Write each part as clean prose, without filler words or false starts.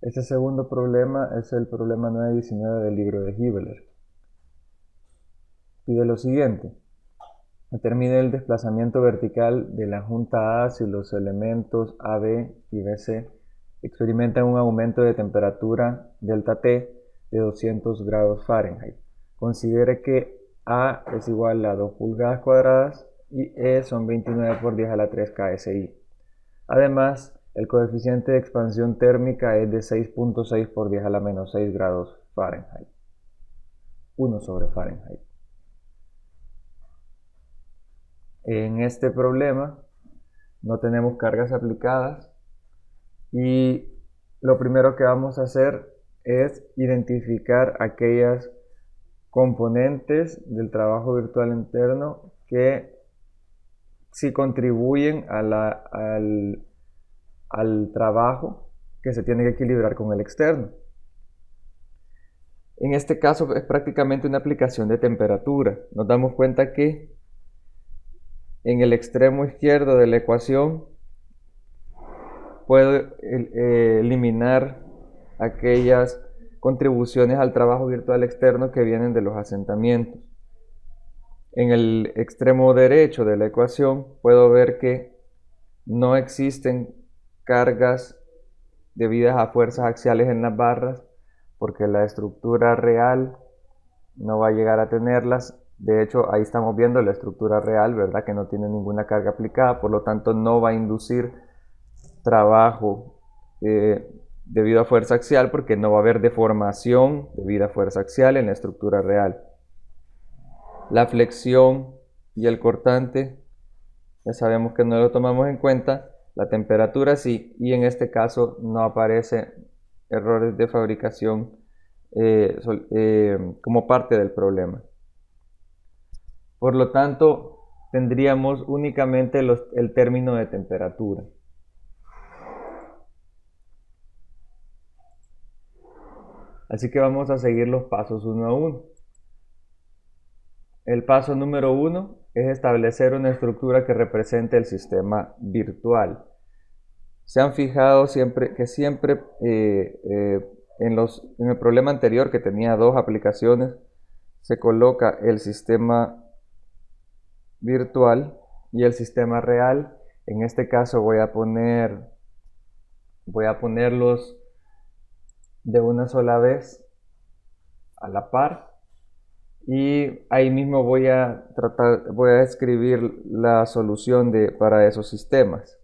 Este segundo problema es el problema 919 del libro de Hibbeler. Pide lo siguiente. Determine el desplazamiento vertical de la junta A si los elementos A, B y BC experimentan un aumento de temperatura delta T de 200 grados Fahrenheit. Considere que A es igual a 2 pulgadas cuadradas y E son 29 por 10 a la 3 KSI. Además, el coeficiente de expansión térmica es de 6.6 por 10 a la menos 6 grados Fahrenheit. 1 sobre Fahrenheit. En este problema no tenemos cargas aplicadas y lo primero que vamos a hacer es identificar aquellas componentes del trabajo virtual interno que sí contribuyen al trabajo que se tiene que equilibrar con el externo. En este caso es prácticamente una aplicación de temperatura. Nos damos cuenta que en el extremo izquierdo de la ecuación puedo eliminar aquellas contribuciones al trabajo virtual externo que vienen de los asentamientos. En el extremo derecho de la ecuación puedo ver que no existen cargas debidas a fuerzas axiales en las barras porque la estructura real no va a llegar a tenerlas. De hecho, ahí estamos viendo la estructura real, ¿verdad? Que no tiene ninguna carga aplicada, por lo tanto no va a inducir trabajo debido a fuerza axial porque no va a haber deformación debido a fuerza axial en la estructura real. La flexión y el cortante, ya sabemos que no lo tomamos en cuenta. La temperatura sí, y en este caso no aparece errores de fabricación como parte del problema. Por lo tanto, tendríamos únicamente el término de temperatura. Así que vamos a seguir los pasos uno a uno. El paso número 1 es establecer una estructura que represente el sistema virtual. Se han fijado que siempre en el problema anterior, que tenía dos aplicaciones, se coloca el sistema virtual y el sistema real. En este caso voy a ponerlos de una sola vez a la par y ahí mismo voy a escribir la solución para esos sistemas.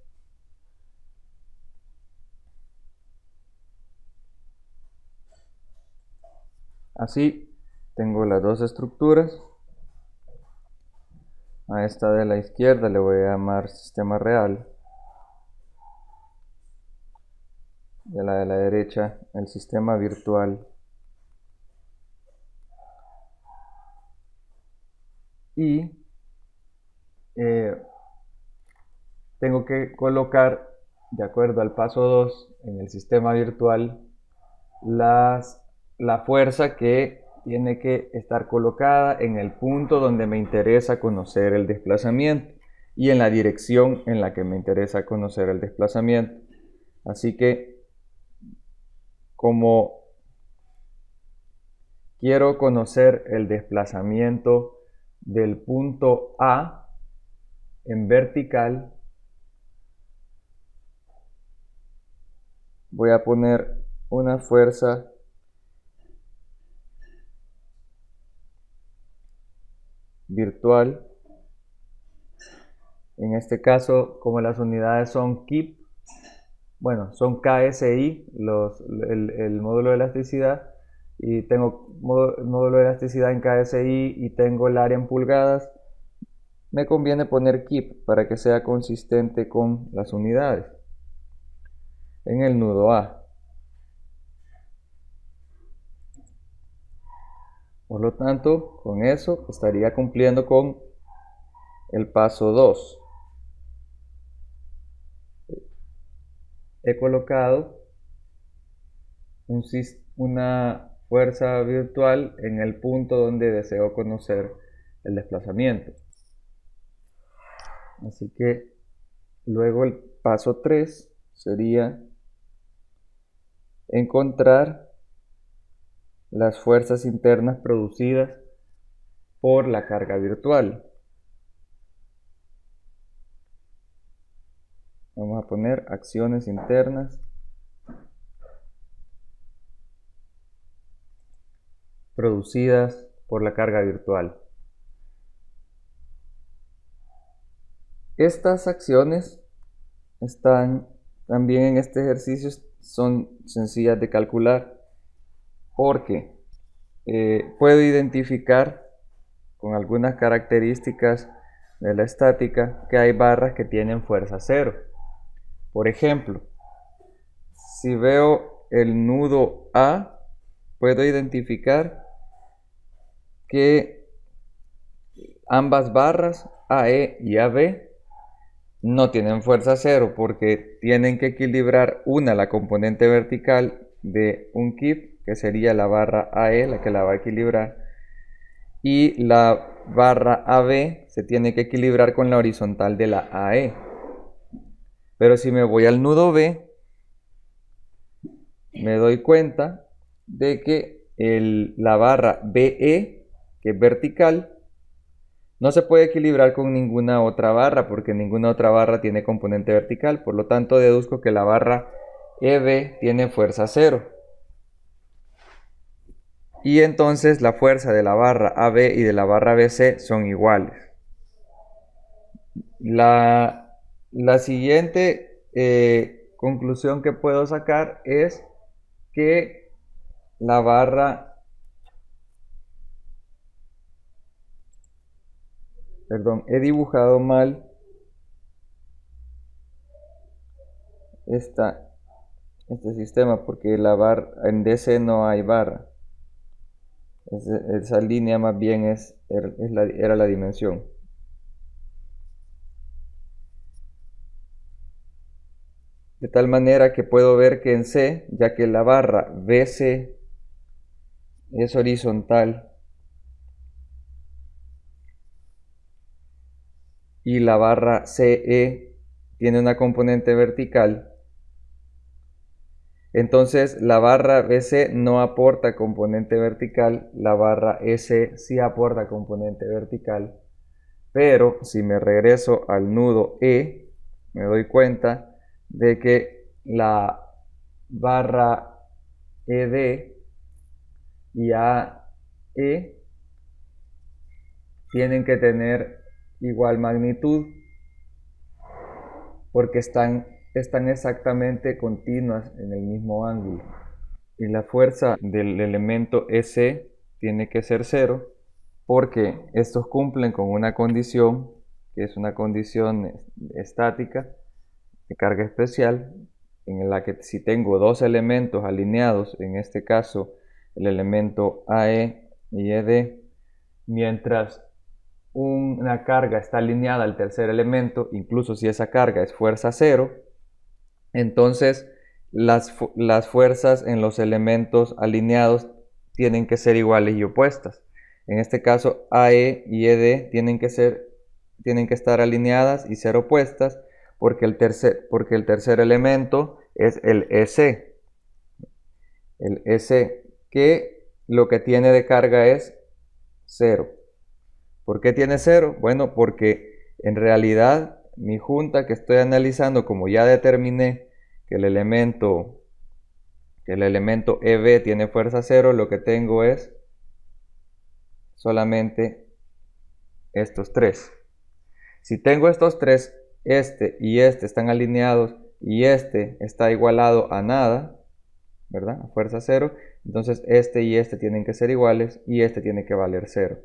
Así tengo las dos estructuras. A esta de la izquierda le voy a llamar sistema real y a la de la derecha el sistema virtual. Y tengo que colocar, de acuerdo al paso 2, en el sistema virtual la fuerza que tiene que estar colocada en el punto donde me interesa conocer el desplazamiento y en la dirección en la que me interesa conocer el desplazamiento. Así que, como quiero conocer el desplazamiento del punto A en vertical, voy a poner una fuerza virtual. En este caso, como las unidades son KIP, bueno, son KSI, el módulo de elasticidad, y tengo módulo de elasticidad en KSI y tengo el área en pulgadas, me conviene poner KIP para que sea consistente con las unidades. En el nudo A. Por lo tanto, con eso estaría cumpliendo con el paso 2. He colocado una fuerza virtual en el punto donde deseo conocer el desplazamiento. Así que luego el paso 3 sería encontrar las fuerzas internas producidas por la carga virtual. Vamos a poner acciones internas producidas por la carga virtual. Estas acciones están también en este ejercicio, son sencillas de calcular porque puedo identificar con algunas características de la estática que hay barras que tienen fuerza cero. Por ejemplo, si veo el nudo A, puedo identificar que ambas barras, AE y AB, no tienen fuerza cero porque tienen que equilibrar la componente vertical de un kip, que sería la barra AE, la que la va a equilibrar, y la barra AB se tiene que equilibrar con la horizontal de la AE. Pero si me voy al nudo B, me doy cuenta de que la barra BE, que es vertical, no se puede equilibrar con ninguna otra barra porque ninguna otra barra tiene componente vertical. Por lo tanto, deduzco que la barra EB tiene fuerza cero. Y entonces la fuerza de la barra AB y de la barra BC son iguales. La siguiente conclusión que puedo sacar es que la barra, he dibujado mal este sistema porque en DC no hay barra. Esa línea más bien era la dimensión. De tal manera que puedo ver que en C, ya que la barra BC es horizontal y la barra CE tiene una componente vertical, entonces la barra BC no aporta componente vertical, la barra EC sí aporta componente vertical, pero si me regreso al nudo E, me doy cuenta de que la barra ED y AE tienen que tener igual magnitud porque están exactamente continuas en el mismo ángulo. Y la fuerza del elemento EC tiene que ser cero porque estos cumplen con una condición que es una condición estática de carga especial, en la que si tengo dos elementos alineados, en este caso el elemento AE y ED, mientras una carga está alineada al tercer elemento, incluso si esa carga es fuerza cero, entonces las fuerzas en los elementos alineados tienen que ser iguales y opuestas. En este caso AE y ED tienen que estar alineadas y ser opuestas porque el tercer elemento es el EC. El EC, que lo que tiene de carga es 0. ¿Por qué tiene 0? Bueno, porque en realidad mi junta que estoy analizando, como ya determiné que el elemento EB tiene fuerza 0, lo que tengo es solamente estos tres. Si tengo estos tres, este y este están alineados y este está igualado a nada, ¿verdad? A fuerza 0, entonces este y este tienen que ser iguales y este tiene que valer 0.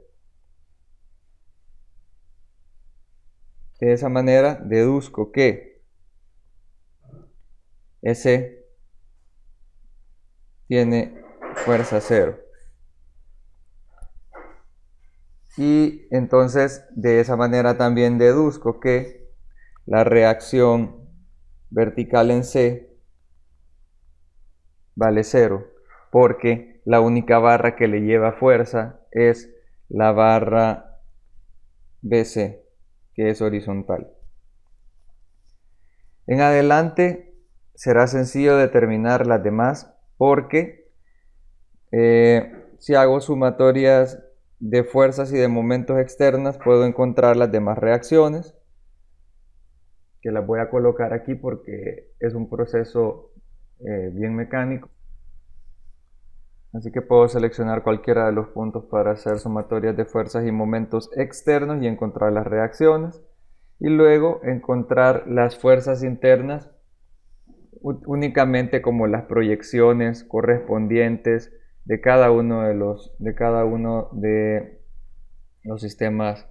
De esa manera deduzco que S tiene fuerza 0. Y entonces de esa manera también deduzco que la reacción vertical en C vale 0, porque la única barra que le lleva fuerza es la barra BC, que es horizontal. En adelante será sencillo determinar las demás porque si hago sumatorias de fuerzas y de momentos externas, puedo encontrar las demás reacciones, que las voy a colocar aquí porque es un proceso bien mecánico. Así que puedo seleccionar cualquiera de los puntos para hacer sumatorias de fuerzas y momentos externos y encontrar las reacciones. Y luego encontrar las fuerzas internas únicamente como las proyecciones correspondientes de cada uno de los sistemas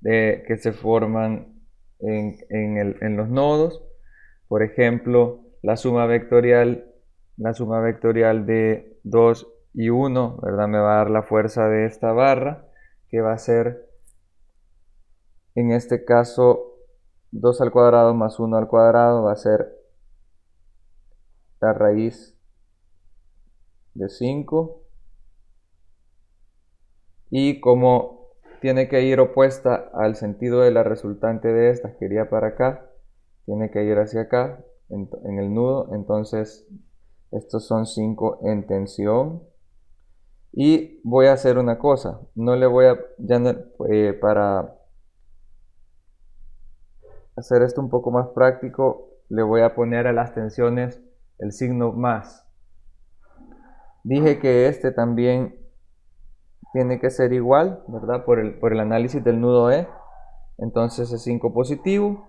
que se forman en los nodos. Por ejemplo, la suma vectorial de 2 y 1, ¿verdad? Me va a dar la fuerza de esta barra, que va a ser, en este caso, 2 al cuadrado más 1 al cuadrado, va a ser la raíz de 5. Y como tiene que ir opuesta al sentido de la resultante de esta, que iría para acá, tiene que ir hacia acá, en el nudo, entonces estos son 5 en tensión. Y voy a hacer una cosa, no le voy a, para hacer esto un poco más práctico, le voy a poner a las tensiones el signo más. Dije que este también tiene que ser igual, ¿verdad? Por el análisis del nudo E. Entonces es 5 positivo.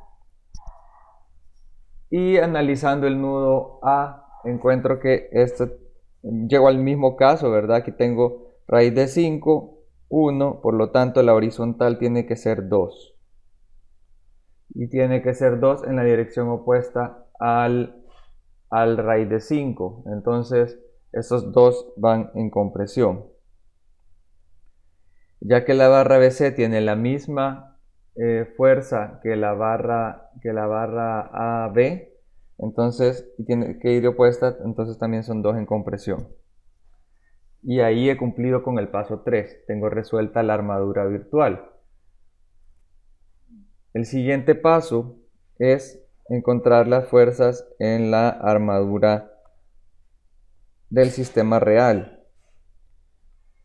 Y analizando el nudo A, encuentro que llego al mismo caso, ¿verdad? Aquí tengo raíz de 5, 1, por lo tanto la horizontal tiene que ser 2. Y tiene que ser 2 en la dirección opuesta al raíz de 5. Entonces, esos dos van en compresión. Ya que la barra BC tiene la misma fuerza que la barra AB, entonces, y tiene que ir opuesta, entonces también son 2 en compresión. Y ahí he cumplido con el paso 3. Tengo resuelta la armadura virtual. El siguiente paso es encontrar las fuerzas en la armadura del sistema real.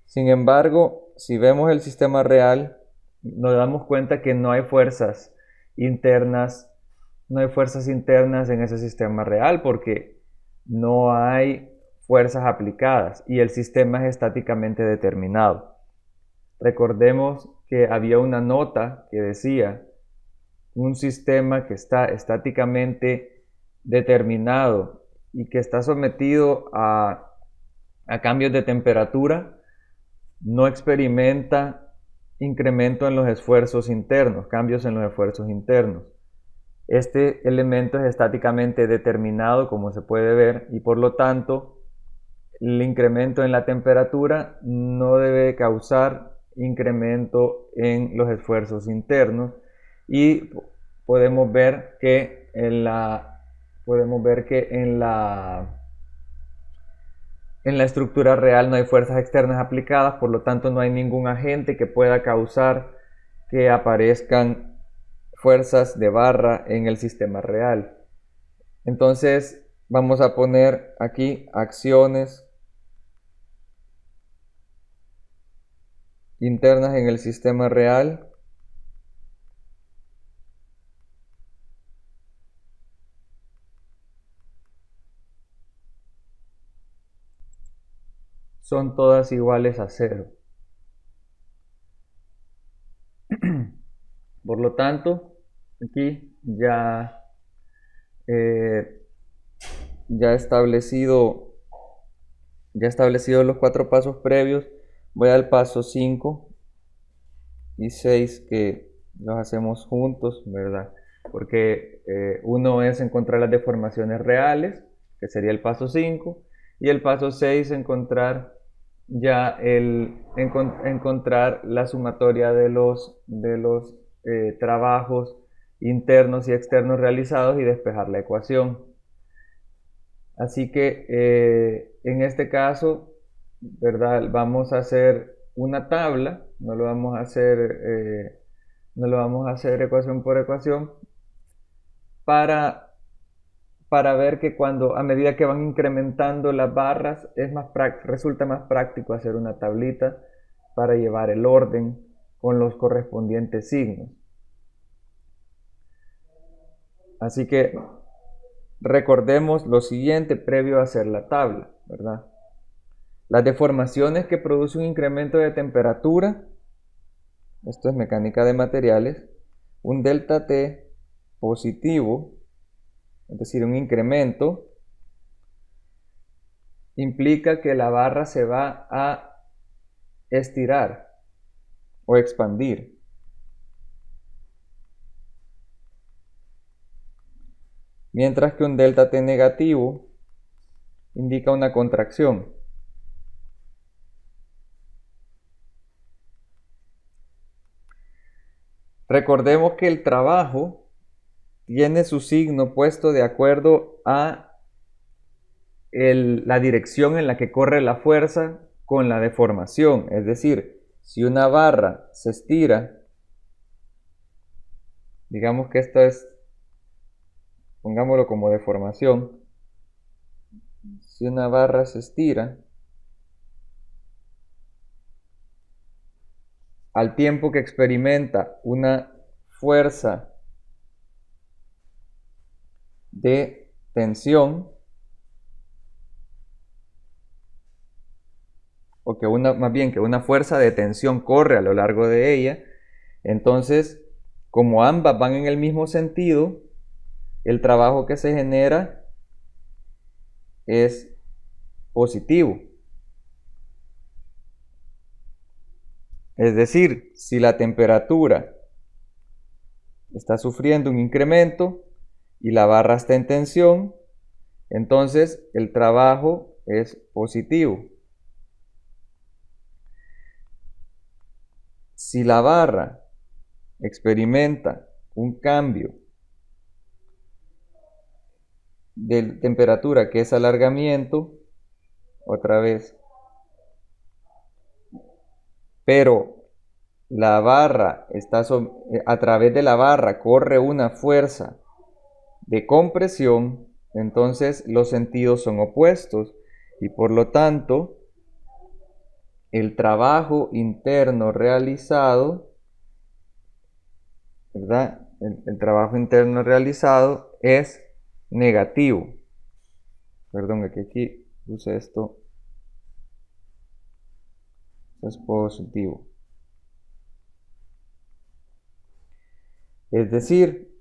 Sin embargo, si vemos el sistema real, nos damos cuenta que no hay fuerzas internas en ese sistema real porque no hay fuerzas aplicadas y el sistema es estáticamente determinado. Recordemos que había una nota que decía: un sistema que está estáticamente determinado y que está sometido a cambios de temperatura no experimenta incremento en los esfuerzos internos, cambios en los esfuerzos internos. Este elemento es estáticamente determinado, como se puede ver, y por lo tanto el incremento en la temperatura no debe causar incremento en los esfuerzos internos. Y podemos ver que en la estructura real no hay fuerzas externas aplicadas, por lo tanto no hay ningún agente que pueda causar que aparezcan fuerzas de barra en el sistema real. Entonces vamos a poner aquí acciones internas en el sistema real. Son todas iguales a 0. Por lo tanto, aquí ya establecidos los 4 pasos previos, voy al paso 5 y 6, que los hacemos juntos, ¿verdad? Porque uno es encontrar las deformaciones reales, que sería el paso 5, y el paso 6 encontrar encontrar la sumatoria de los trabajos internos y externos realizados y despejar la ecuación. Así que en este caso, ¿verdad? Vamos a hacer una tabla, no lo vamos a hacer ecuación por ecuación, para para ver que a medida que van incrementando las barras, resulta más práctico hacer una tablita para llevar el orden con los correspondientes signos. Así que recordemos lo siguiente previo a hacer la tabla, ¿verdad? Las deformaciones que produce un incremento de temperatura, esto es mecánica de materiales, un delta T positivo, es decir, un incremento, implica que la barra se va a estirar o expandir. Mientras que un delta T negativo indica una contracción. Recordemos que el trabajo tiene su signo puesto de acuerdo a la dirección en la que corre la fuerza con la deformación. Es decir, si una barra se estira, digamos que esto es, pongámoslo como deformación, si una barra se estira, al tiempo que experimenta una fuerza de tensión, o que más bien que una fuerza de tensión corre a lo largo de ella, entonces, como ambas van en el mismo sentido, el trabajo que se genera es positivo. Es decir, si la temperatura está sufriendo un incremento y la barra está en tensión, entonces el trabajo es positivo. Si la barra experimenta un cambio de temperatura que es alargamiento, otra vez, pero la barra a través de la barra corre una fuerza de compresión, entonces los sentidos son opuestos y por lo tanto el trabajo interno realizado, ¿verdad? El trabajo interno realizado es negativo. Perdón, que aquí puse esto. Es positivo. Es decir,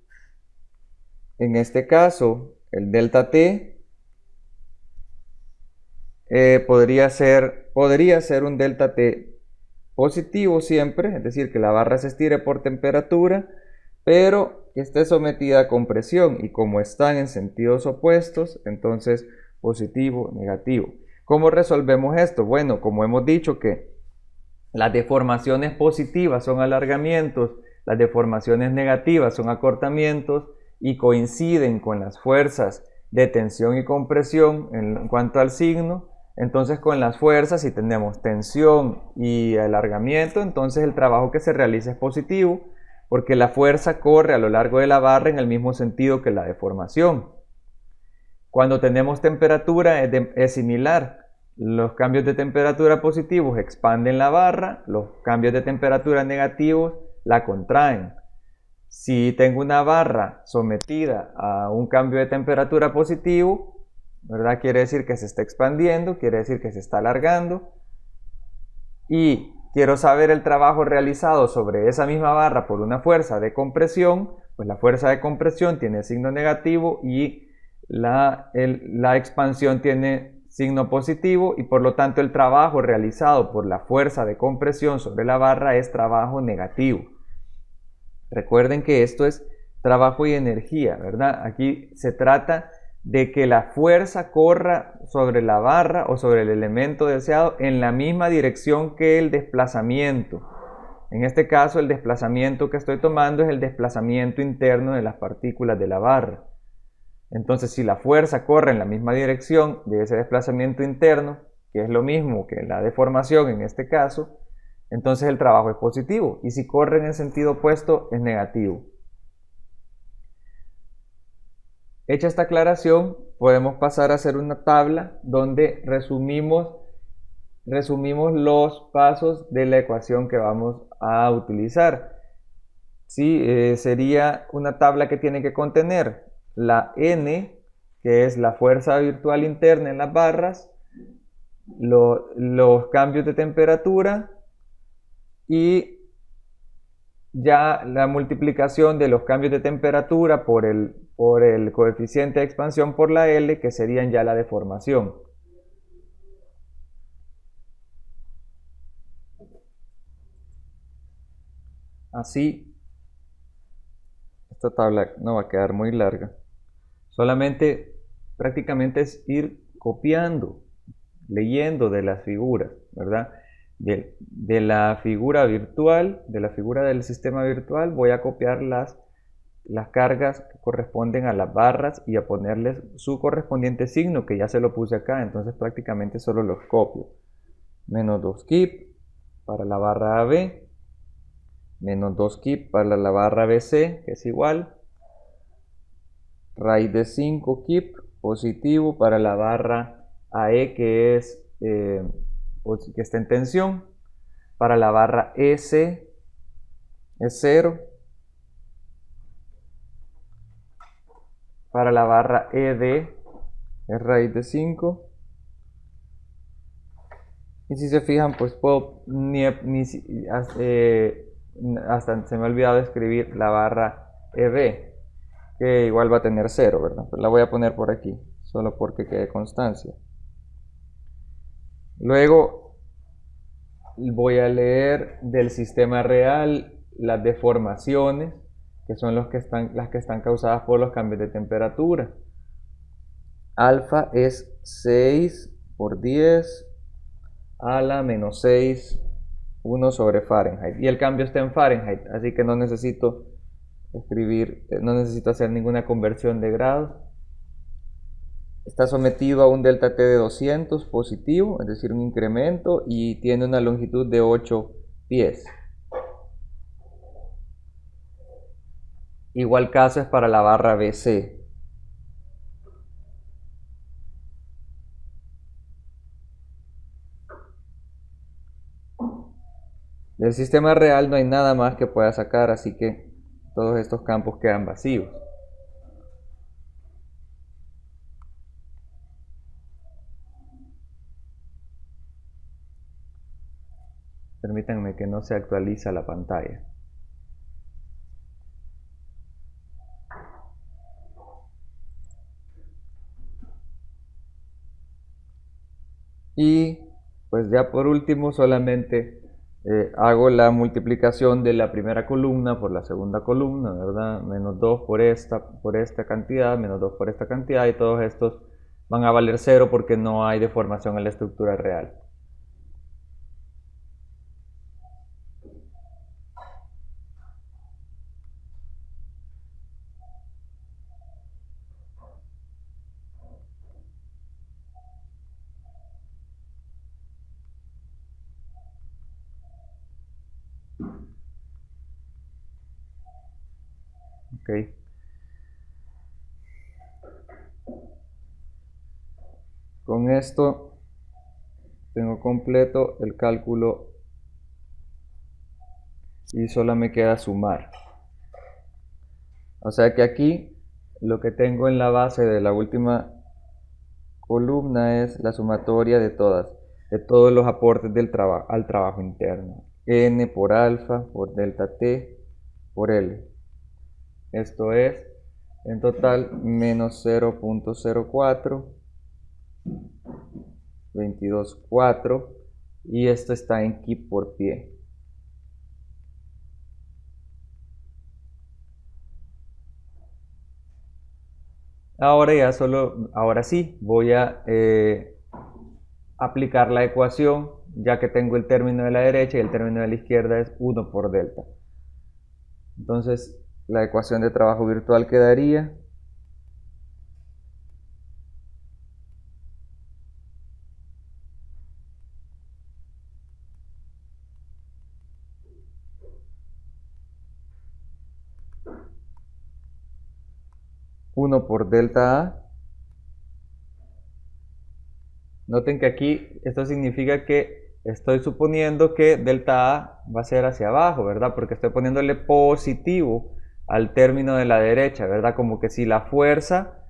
en este caso, el delta T podría ser un delta T positivo siempre, es decir, que la barra se estire por temperatura, pero que esté sometida a compresión, y como están en sentidos opuestos, entonces positivo, negativo. ¿Cómo resolvemos esto? Bueno, como hemos dicho que las deformaciones positivas son alargamientos, las deformaciones negativas son acortamientos y coinciden con las fuerzas de tensión y compresión en cuanto al signo. Entonces con las fuerzas, si tenemos tensión y alargamiento, entonces el trabajo que se realiza es positivo, porque la fuerza corre a lo largo de la barra en el mismo sentido que la deformación. Cuando tenemos temperatura es similar. Los cambios de temperatura positivos expanden la barra, los cambios de temperatura negativos la contraen. Si tengo una barra sometida a un cambio de temperatura positivo, ¿verdad? Quiere decir que se está expandiendo, quiere decir que se está alargando. Y quiero saber el trabajo realizado sobre esa misma barra por una fuerza de compresión, pues la fuerza de compresión tiene signo negativo y la expansión tiene signo positivo, y por lo tanto el trabajo realizado por la fuerza de compresión sobre la barra es trabajo negativo. Recuerden que esto es trabajo y energía, ¿verdad? Aquí se trata de que la fuerza corra sobre la barra o sobre el elemento deseado en la misma dirección que el desplazamiento. En este caso, el desplazamiento que estoy tomando es el desplazamiento interno de las partículas de la barra. Entonces, si la fuerza corre en la misma dirección de ese desplazamiento interno, que es lo mismo que la deformación en este caso, entonces el trabajo es positivo, y si corre en el sentido opuesto es negativo. Hecha esta aclaración, podemos pasar a hacer una tabla donde resumimos los pasos de la ecuación que vamos a utilizar. Sí, sería una tabla que tiene que contener la N, que es la fuerza virtual interna en las barras, los cambios de temperatura y ya la multiplicación de los cambios de temperatura por el coeficiente de expansión por la L, que serían ya la deformación. Así, esta tabla no va a quedar muy larga. Solamente prácticamente es ir copiando, leyendo de las figuras, ¿verdad? De la figura virtual, de la figura del sistema virtual, voy a copiar las cargas que corresponden a las barras y a ponerles su correspondiente signo, que ya se lo puse acá, entonces prácticamente solo los copio. Menos 2 kip para la barra AB, menos 2 kip para la barra BC, que es igual, raíz de 5 kip positivo para la barra AE, que está en tensión, para la barra EC es 0, para la barra ED es raíz de 5, y si se fijan, pues puedo hasta se me ha olvidado escribir la barra EB, que igual va a tener 0, ¿verdad? Pero la voy a poner por aquí, solo porque quede constancia. Luego voy a leer del sistema real las deformaciones, que son las que están causadas por los cambios de temperatura. Alfa es 6 por 10 a la menos 6, 1 sobre Fahrenheit. Y el cambio está en Fahrenheit, así que no necesito hacer ninguna conversión de grados. Está sometido a un delta T de 200 positivo, es decir, un incremento, y tiene una longitud de 8 pies. Igual caso es para la barra BC. Del sistema real no hay nada más que pueda sacar, así que todos estos campos quedan vacíos. Permítanme que no se actualiza la pantalla. Y pues ya por último solamente hago la multiplicación de la primera columna por la segunda columna, ¿verdad? Menos 2 por esta cantidad, menos 2 por esta cantidad, y todos estos van a valer 0 porque no hay deformación en la estructura real. Okay. Con esto tengo completo el cálculo y solo me queda sumar. O sea que aquí lo que tengo en la base de la última columna es la sumatoria de todos los aportes al trabajo interno. N por alfa, por delta T, por L. Esto es, en total, menos 0.04, 22.4, y esto está en kip por pie. Ahora sí, voy a aplicar la ecuación, ya que tengo el término de la derecha y el término de la izquierda es 1 por delta. Entonces, la ecuación de trabajo virtual quedaría 1 por delta A. Noten que aquí esto significa que estoy suponiendo que delta A va a ser hacia abajo, ¿verdad? Porque estoy poniéndole positivo al término de la derecha, ¿verdad? Como que si la fuerza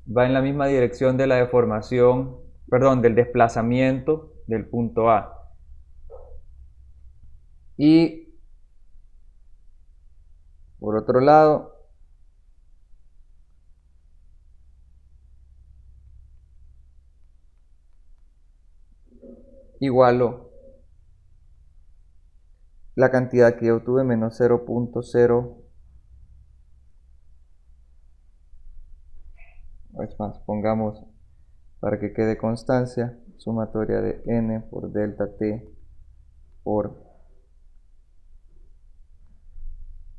va en la misma dirección de la deformación, perdón, del desplazamiento del punto A. Y por otro lado, igualo la cantidad que yo obtuve menos 0.0. Es más, pongamos para que quede constancia, sumatoria de n por delta t por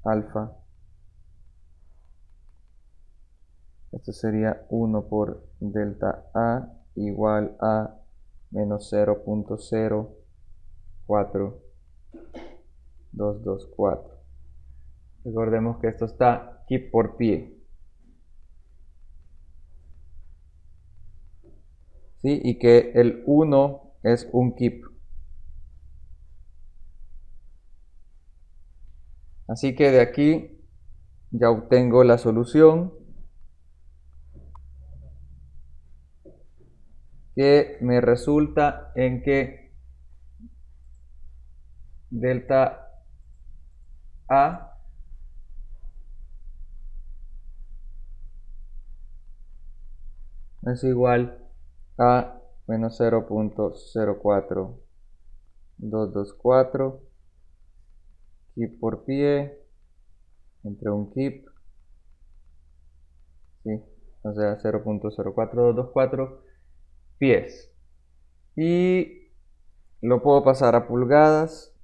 alfa. Esto sería 1 por delta A igual a menos 0.04224. Recordemos que esto está kip por pie. ¿Sí? Y que el 1 es un kip. Así que de aquí ya obtengo la solución, que me resulta en que delta A es igual a menos 0.04224 kip por pie entre un kip, ¿sí? O sea, 0.04224 pies. Y lo puedo pasar a pulgadas,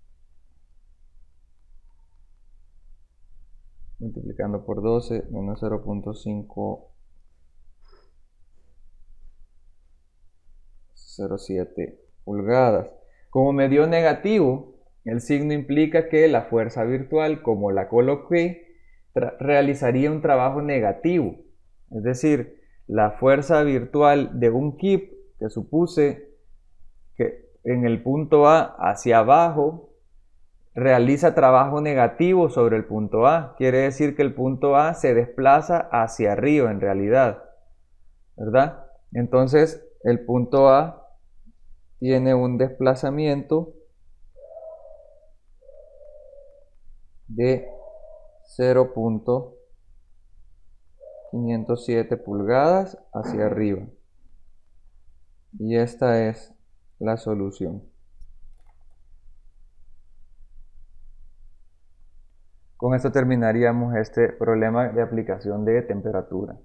multiplicando por 12, menos 0.507 pulgadas. Como me dio negativo, el signo implica que la fuerza virtual, como la coloqué, realizaría un trabajo negativo. Es decir, la fuerza virtual de un kip que supuse que en el punto A hacia abajo realiza trabajo negativo sobre el punto A. Quiere decir que el punto A se desplaza hacia arriba en realidad, ¿verdad? Entonces el punto A tiene un desplazamiento de 0.507 pulgadas hacia arriba. Y esta es la solución. Con esto terminaríamos este problema de aplicación de temperatura.